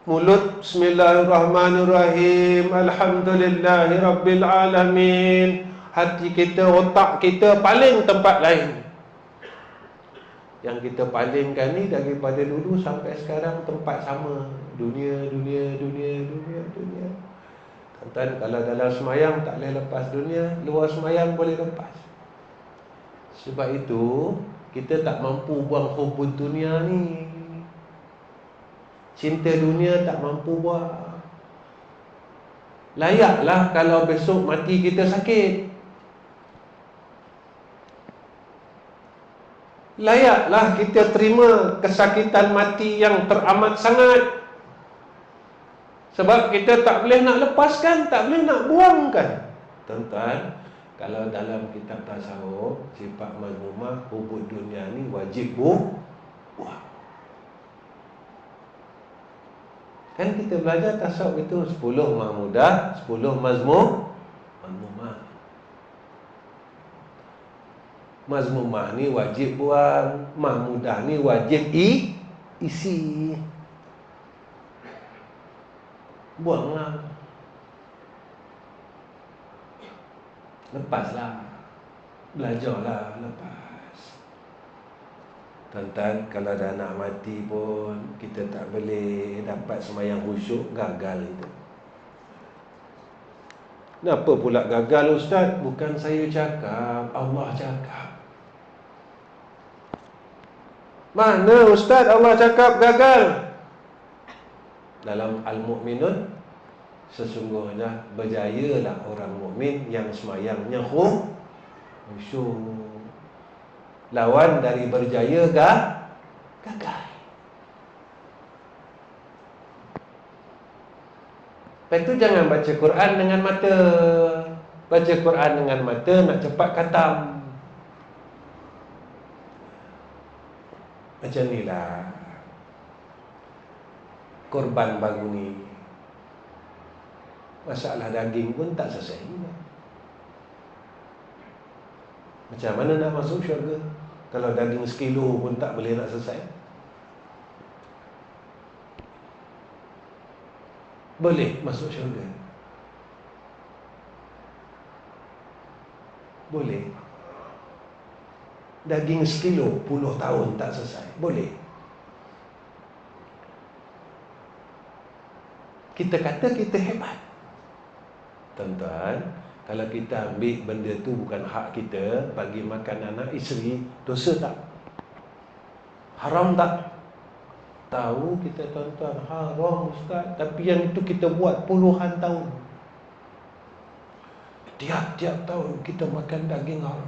[SPEAKER 1] Mulut Bismillahirrahmanirrahim, Alhamdulillahi Rabbil Alamin. Hati kita, otak kita paling tempat lain. Yang kita palingkan ni daripada dulu sampai sekarang tempat sama. Dunia, dunia, dunia, dunia, dunia. Tuan-tuan, kalau dalam semayang tak boleh lepas dunia, luar semayang boleh lepas. Sebab itu kita tak mampu buang hubud dunia ni. Cinta dunia tak mampu buat. Layaklah kalau besok mati kita sakit. Layaklah kita terima kesakitan mati yang teramat sangat. Sebab kita tak boleh nak lepaskan, tak boleh nak buangkan. Tuan-tuan, kalau dalam kitab tasawuf, sifat mazmumah, hubud dunia ni wajib buang. Kan kita belajar tasawuf itu 10 mahmudah, 10 mazmumah. Mazmumah ni wajib buang, mahmudah ni wajib isi. Buanglah. Lepaslah. Belajarlah lepas. Tuan-tuan, kalau dah nak mati pun kita tak boleh dapat sembahyang khusyuk, gagal itu. Kenapa pula gagal, Ustaz? Bukan saya cakap, Allah cakap. Mana Ustaz Allah cakap gagal? Dalam Al-Mu'minun, sesungguhnya berjayalah orang mukmin yang sembahyangnya khusyuk. Lawan dari berjaya gagal. Lepas tu jangan baca Quran dengan mata. Baca Quran dengan mata nak cepat khatam. Macam ni lah korban baru ni. Masalah daging pun tak selesai. Macam mana nak masuk syurga kalau daging sekilo pun tak boleh nak selesai? Boleh masuk syurga? Boleh. Daging sekilo puluh tahun tak selesai? Boleh. Kita kata kita hebat. Tuan-tuan, kalau kita ambil benda tu bukan hak kita, bagi makan anak isteri, dosa tak? Haram tak? Tahu kita tuan-tuan, haram Ustaz, tapi yang itu kita buat puluhan tahun. Tiap-tiap tahun kita makan daging haram.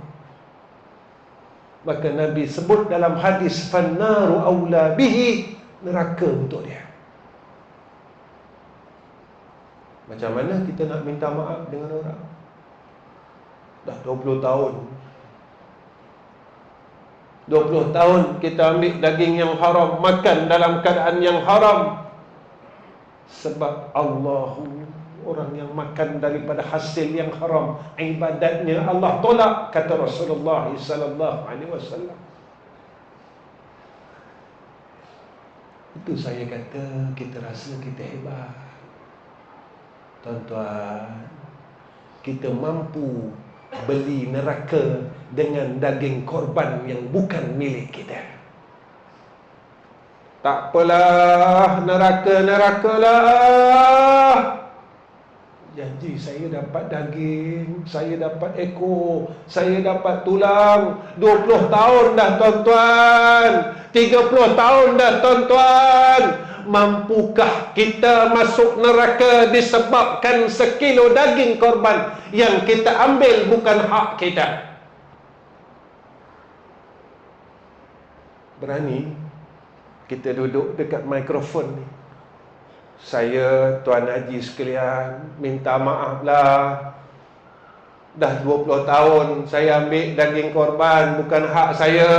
[SPEAKER 1] Maka Nabi sebut dalam hadis, fannaru aula bihi, neraka untuk dia. Macam mana kita nak minta maaf dengan orang? Dah 20 tahun 20 tahun kita ambil daging yang haram, makan dalam keadaan yang haram. Sebab orang yang makan daripada hasil yang haram, ibadatnya Allah tolak, kata Rasulullah sallallahu alaihi wasallam. Itu saya kata, kita rasa kita hebat. Tuan-tuan, kita mampu beli neraka dengan daging korban yang bukan milik kita. Tak apalah, neraka lah. Janji saya dapat daging, saya dapat ekor, saya dapat tulang. 20 tahun dah tuan-tuan, 30 tahun dah tuan-tuan. Mampukah kita masuk neraka disebabkan sekilo daging korban yang kita ambil bukan hak kita? Berani kita duduk dekat mikrofon ni, saya, Tuan Haji sekalian, minta maaf lah. Dah 20 tahun saya ambil daging korban, bukan hak saya.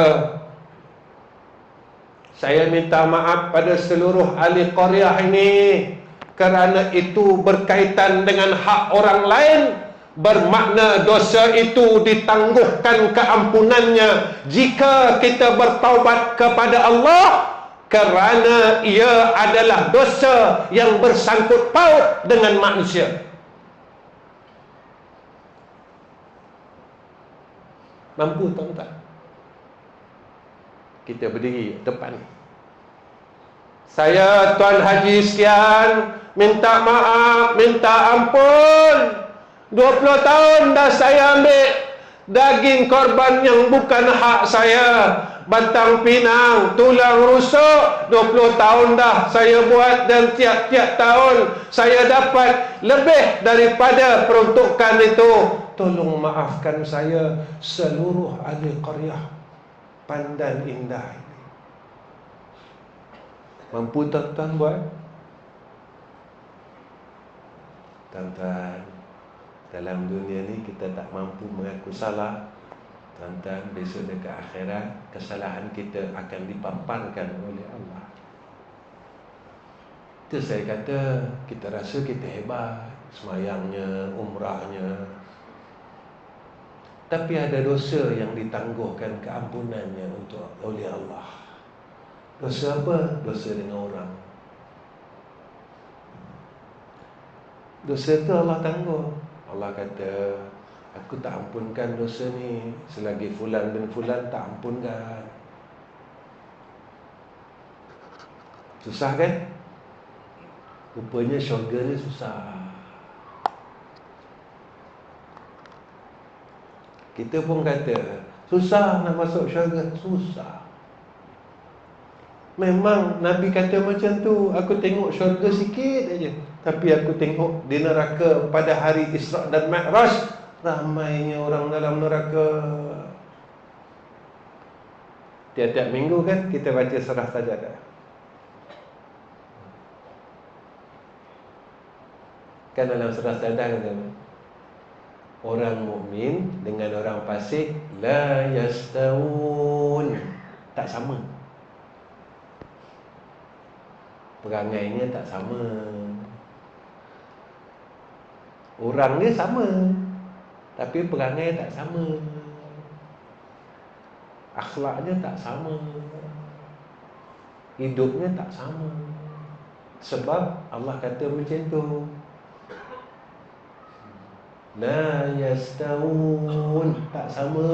[SPEAKER 1] Saya minta maaf pada seluruh ahli qaryah ini, kerana itu berkaitan dengan hak orang lain. Bermakna dosa itu ditangguhkan keampunannya jika kita bertaubat kepada Allah, kerana ia adalah dosa yang bersangkut paut dengan manusia. Mampu tuan-tuan? Kita berdiri depan. Saya, Tuan Haji sekian, minta maaf, minta ampun. 20 tahun dah saya ambil daging korban yang bukan hak saya. Batang pinang, tulang rusuk, 20 tahun dah saya buat, dan tiap-tiap tahun saya dapat lebih daripada peruntukan itu. Tolong maafkan saya, seluruh ahli qaryah Pandan Indah ini. Mampu tuan-tuan buat? Tuan-tuan, dalam dunia ni kita tak mampu mengaku salah. Tuan-tuan, besok dekat akhirat, kesalahan kita akan dipaparkan oleh Allah. Itu saya kata, kita rasa kita hebat, semayangnya, umrahnya, tapi ada dosa yang ditangguhkan keampunannya oleh Allah. Dosa apa? Dosa dengan orang. Dosa itu Allah tangguh. Allah kata, aku tak ampunkan dosa ni selagi fulan bin fulan tak ampunkan. Susah kan? Rupanya syurga ni susah. Kita pun kata, susah nak masuk syurga. Susah. Memang Nabi kata macam tu, aku tengok syurga sikit aja, tapi aku tengok di neraka pada hari Isra dan Mi'raj, ramainya orang dalam neraka. Tiap-tiap minggu kan kita baca surah Sajadah. Kan dalam surah Sajadah kata, orang mukmin dengan orang fasik la yastawun, tak sama. Perangainya tak sama. Orang dia sama, tapi perangai tak sama. Akhlaknya tak sama. Hidupnya tak sama. Sebab Allah kata macam tu, la yastawun, tak sama.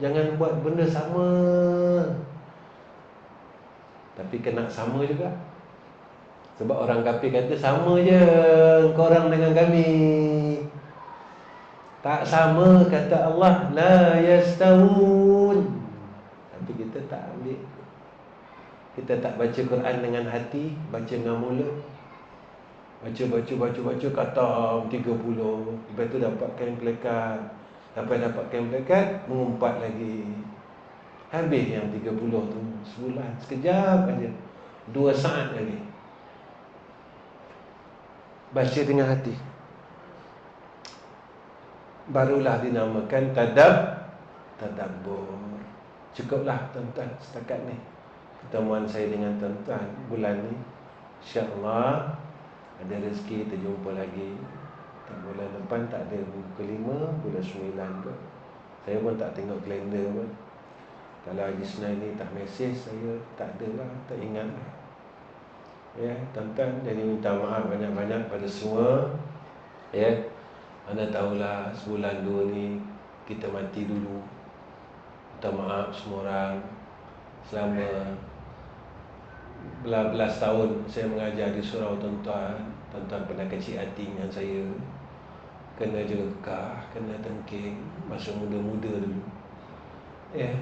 [SPEAKER 1] Jangan buat benda sama, tapi kena sama juga. Sebab orang kafir kata sama je kau orang dengan kami. Tak sama, kata Allah, la yastawun. Tapi kita tak ambil. Kita tak baca Quran dengan hati, baca dengan mulut. Baca, khatam 30. Lepas tu dapatkan pelekat. Dapatkan pelekat, mengumpat lagi. Habis yang 30 tu sebulan, sekejap aja. 2 saat lagi. Baca dengan hati. Barulah dinamakan tadabbur. Cukuplah tuan-tuan setakat ni pertemuan saya dengan tuan-tuan bulan ni. InsyaAllah ada rezeki kita jumpa lagi. Bulan depan tak ada, minggu kelima, bulan 9 kot. Saya pun tak tengok kalender pun. Kalau Haji Senain ni tak mesej saya, tak adalah, tak ingat lah. Ya, tuan-tuan, jadi minta maaf banyak-banyak pada semua. Ya, anda tahulah sebulan 2 ni kita mati dulu. Minta maaf semua orang. Selama belas tahun saya mengajar di surau tuan-tuan. Tuan-tuan pernah kecil hati dengan saya. Kena jelekah, kena tengking masa muda-muda dulu. Ya,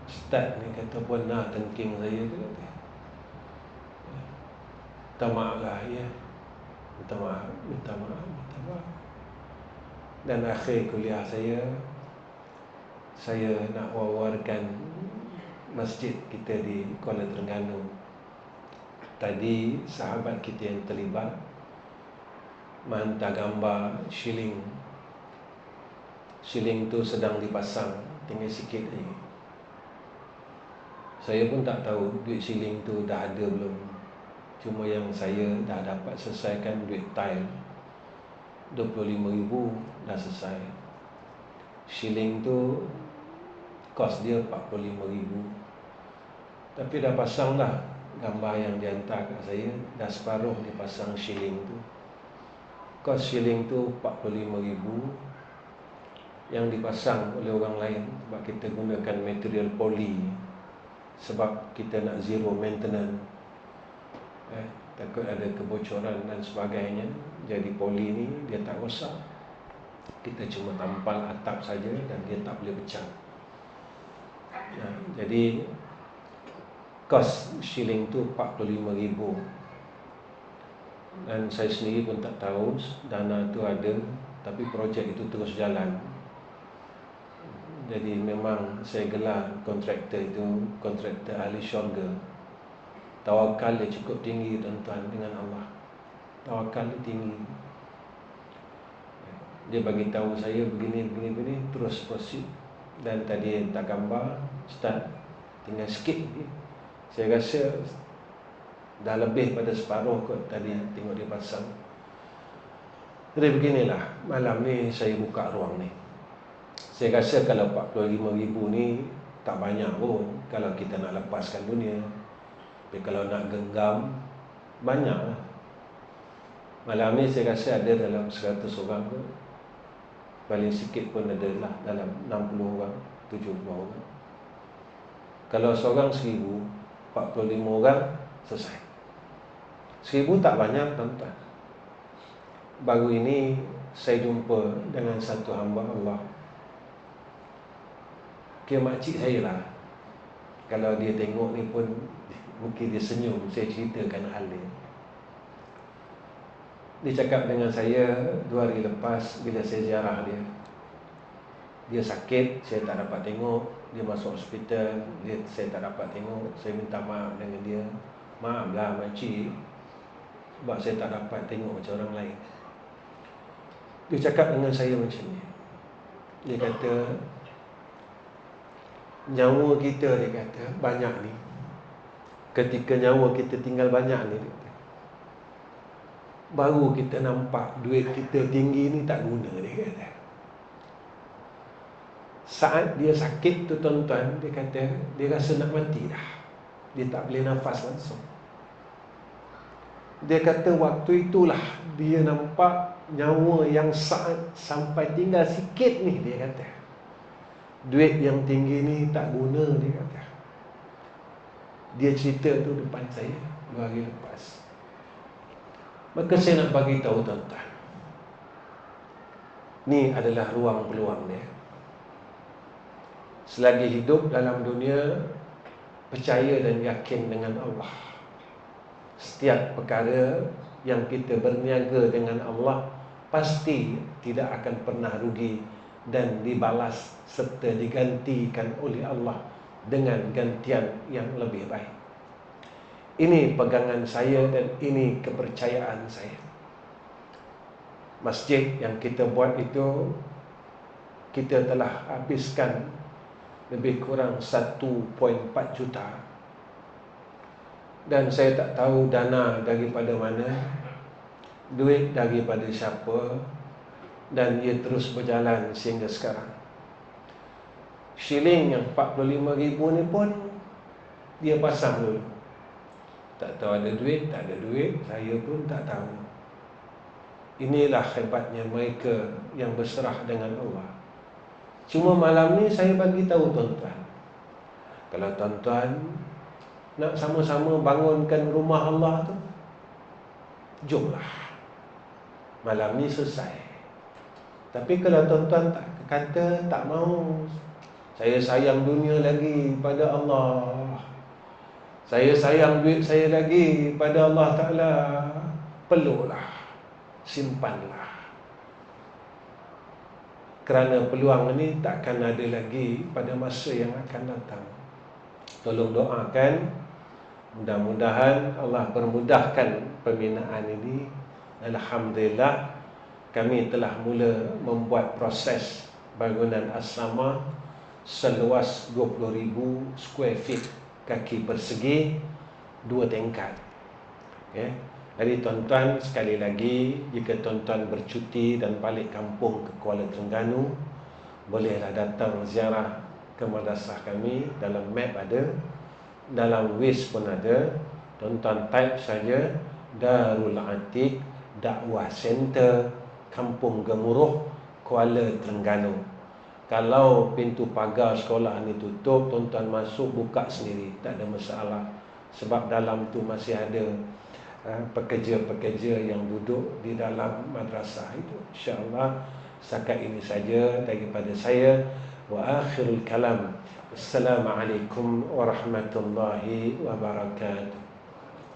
[SPEAKER 1] Ustaz ni kata pernah tengking saya tu kata. Minta maaf lah ya. Minta maaf. Dan akhir kuliah saya nak wawarkan masjid kita di Kuala Terengganu. Tadi sahabat kita yang terlibat menghantar gambar shilling. Shilling tu sedang dipasang, tinggal sikit lagi. Saya pun tak tahu duit shilling tu dah ada belum. Cuma yang saya dah dapat selesaikan duit tile 25,000 dah selesai. Shilling tu kos dia 45,000. Tapi dah pasang dah gambar yang dihantar kat saya. Dah separuh dipasang shilling tu. Kos shilling tu 45,000 yang dipasang oleh orang lain. Sebab kita gunakan material poli. Sebab kita nak zero maintenance. Takut ada kebocoran dan sebagainya. Jadi poli ni dia tak rosak. Kita cuma tampal atap saja dan dia tak boleh pecah. Jadi kos shilling tu 45,000. Dan saya sendiri pun tak tahu dana tu ada, tapi projek itu terus jalan. Jadi memang saya gelar kontraktor itu kontraktor ahli syurga. Tawakal dia cukup tinggi tuan-tuan dengan Allah. Tawakal dia tinggi. Dia bagi tahu saya begini, terus proceed. Dan tadi tak gambar, Ustaz, tinggal sikit lagi. Saya rasa dah lebih pada separuh kot tadi tengok dia pasang. Jadi beginilah, malam ni saya buka ruang ni. Saya rasa kalau 45,000 ni tak banyak pun kalau kita nak lepaskan dunia. Tapi kalau nak genggam, banyak lah. Malam ni saya rasa ada dalam 100 orang pun. Paling sikit pun ada lah dalam 60 orang, 70 orang. Kalau seorang 1,000, 45 orang selesai. 1,000 tak banyak tuan-tuan. Baru ini saya jumpa dengan satu hamba Allah. Dia makcik saya lah. Kalau dia tengok ni pun mungkin dia senyum. Saya ceritakan hal dia. Dia cakap dengan saya 2 hari lepas bila saya ziarah dia. Dia sakit, saya tak dapat tengok. Dia masuk hospital, saya tak dapat tengok. Saya minta maaf dengan dia. Maaflah makcik, sebab saya tak dapat tengok macam orang lain. Dia cakap dengan saya macam ni. Dia kata, nyawa kita, dia kata, banyak ni. Ketika nyawa kita tinggal banyak ni, dia kata, baru kita nampak duit kita tinggi ni tak guna, dia kata. Saat dia sakit tu tuan-tuan, dia kata, dia rasa nak mati dah. Dia tak boleh nafas langsung. Dia kata waktu itulah dia nampak nyawa yang saat sampai tinggal sikit ni, dia kata. Duit yang tinggi ni tak guna, dia kata. Dia cerita tu depan saya 2 hari lepas. Maka saya nak bagi tahu tuan-tuan, ni adalah ruang peluang dia. Selagi hidup dalam dunia, percaya dan yakin dengan Allah. Setiap perkara yang kita berniaga dengan Allah pasti tidak akan pernah rugi dan dibalas serta digantikan oleh Allah dengan gantian yang lebih baik. Ini pegangan saya dan ini kepercayaan saya. Masjid yang kita buat itu, kita telah habiskan lebih kurang 1.4 juta. Dan saya tak tahu dana daripada mana, duit daripada siapa, dan ia terus berjalan sehingga sekarang. Shilling yang 45,000 ni pun dia pasang dulu. Tak tahu ada duit, tak ada duit, saya pun tak tahu. Inilah hebatnya mereka yang berserah dengan Allah. Cuma malam ni saya bagi tahu tuan-tuan, kalau tuan-tuan nak sama-sama bangunkan rumah Allah tu, jomlah. Malam ni selesai. Tapi kalau tuan-tuan tak kata tak mau, saya sayang dunia lagi pada Allah, saya sayang duit saya lagi pada Allah Ta'ala, peluklah, simpanlah. Kerana peluang ini takkan ada lagi pada masa yang akan datang. Tolong doakan, mudah-mudahan Allah permudahkan pembinaan ini. Alhamdulillah, kami telah mula membuat proses bangunan asrama seluas 20,000 square feet, kaki persegi, 2 tingkat. Okay. Jadi tuan-tuan, sekali lagi, jika tuan-tuan bercuti dan balik kampung ke Kuala Terengganu, bolehlah datang ziarah ke madrasah kami. Dalam map ada, dalam Waze pun ada. Tuan-tuan type saja Darul Atiq Dakwah Center, Kampung Gemuruh, Kuala Terengganu. Kalau pintu pagar sekolah ni tutup, tuan-tuan masuk, buka sendiri, tak ada masalah. Sebab dalam tu masih ada pekerja-pekerja yang duduk di dalam madrasah itu. InsyaAllah setakat ini saja daripada saya. Wa akhirul kalam, Assalamualaikum warahmatullahi wabarakatuh.